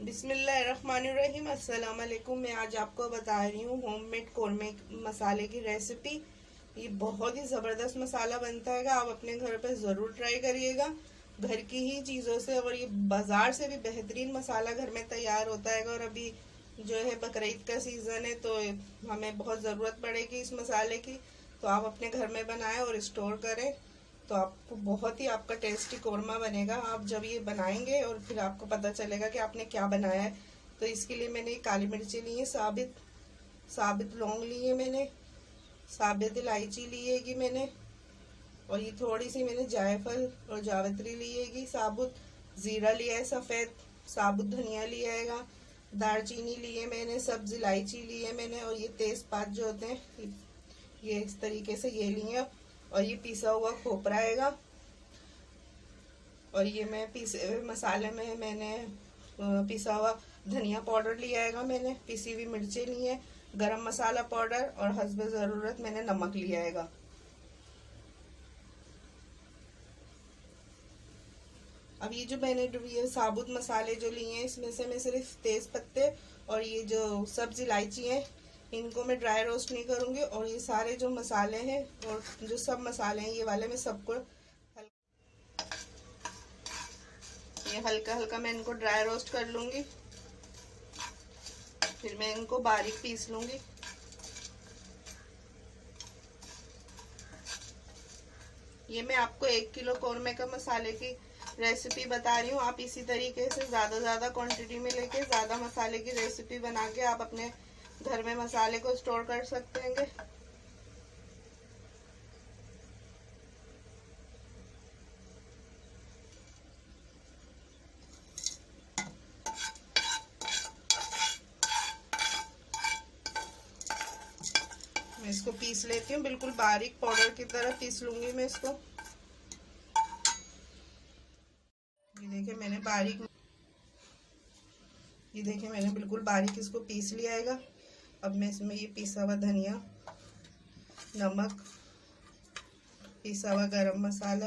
बिस्मिल्लाहिर्रहमानिर्रहीम। अस्सलाम वालेकुम। मैं आज आपको बता रही हूँ होममेड कौरमे मसाले की रेसिपी। ये बहुत ही ज़बरदस्त मसाला बनता है, आप अपने घर पे ज़रूर ट्राई करिएगा। घर की ही चीज़ों से और ये बाज़ार से भी बेहतरीन मसाला घर में तैयार होता है। और अभी जो है बकरीद का सीज़न है तो हमें बहुत ज़रूरत पड़ेगी इस मसाले की, तो आप अपने घर में बनाएं और स्टोर करें तो आपको बहुत ही आपका टेस्टी कौरमा बनेगा। आप जब ये बनाएंगे और फिर आपको पता चलेगा कि आपने क्या बनाया है। तो इसके लिए मैंने काली मिर्ची ली है, साबित लौंग ली है मैंने, साबित इलायची ली है मैंने, और ये थोड़ी सी मैंने जायफल और जावित्री ली है, साबुत ज़ीरा लिया है, सफ़ेद साबुत धनिया लिया है, दालचीनी ली है मैंने, सब्ज़ इलायची ली है मैंने, और ये तेज़पात जो होते हैं ये इस तरीके से ये लिए। और ये पिसा हुआ खोपरा आएगा। और ये मैं पीसे हुए मसाले में मैंने पिसा हुआ धनिया पाउडर लिया है मैंने, पिसी हुई मिर्चें ली है, गरम मसाला पाउडर और हस्ब ज़रूरत मैंने नमक लिया है। अब ये जो मैंने ये साबुत मसाले जो लिए हैं इसमें से मैं सिर्फ तेज पत्ते और ये जो सब्ज़ इलायची है इनको मैं ड्राई रोस्ट नहीं करूँगी। और ये सारे जो मसाले हैं और जो सब मसाले हैं ये वाले मैं सबको ये हल्का हल्का मैं इनको ड्राई रोस्ट कर लूँगी, फिर मैं इनको बारीक पीस लूँगी। ये मैं आपको 1 किलो कौरमे का मसाले की रेसिपी बता रही हूँ। आप इसी तरीके से ज़्यादा क्वांटिटी में लेके ज़्यादा मसाले की रेसिपी बना के आप अपने घर में मसाले को स्टोर कर सकते हैं। मैं इसको पीस लेती हूँ, बिल्कुल बारीक पाउडर की तरह पीस लूंगी मैं इसको। ये देखिए मैंने बिल्कुल बारीक इसको पीस लिया है। अब मैं इसमें ये पिसा हुआ धनिया, नमक, पिसा हुआ गरम मसाला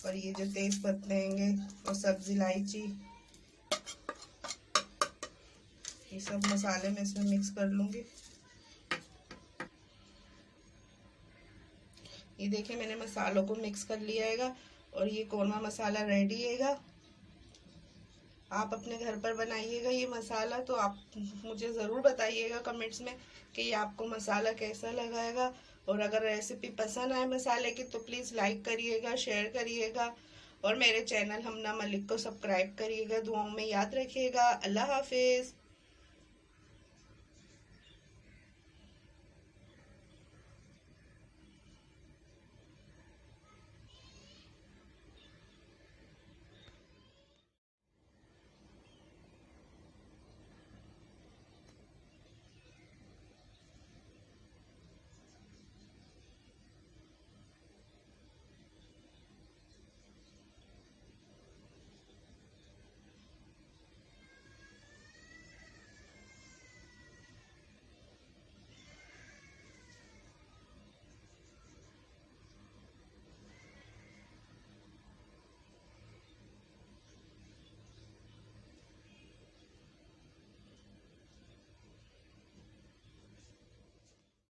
और ये जो तेज पत्ते हैं और सब्ज़ इलायची, ये सब मसाले मैं इसमें मिक्स कर लूँगी। ये देखिए मैंने मसालों को मिक्स कर लिया है और ये कौरमा मसाला रेडी है। आप अपने घर पर बनाइएगा ये मसाला, तो आप मुझे ज़रूर बताइएगा कमेंट्स में कि ये आपको मसाला कैसा लगाएगा। और अगर रेसिपी पसंद आए मसाले की तो प्लीज़ लाइक करिएगा, शेयर करिएगा और मेरे चैनल हमना मलिक को सब्सक्राइब करिएगा। दुआओं में याद रखिएगा। अल्लाह हाफिज़।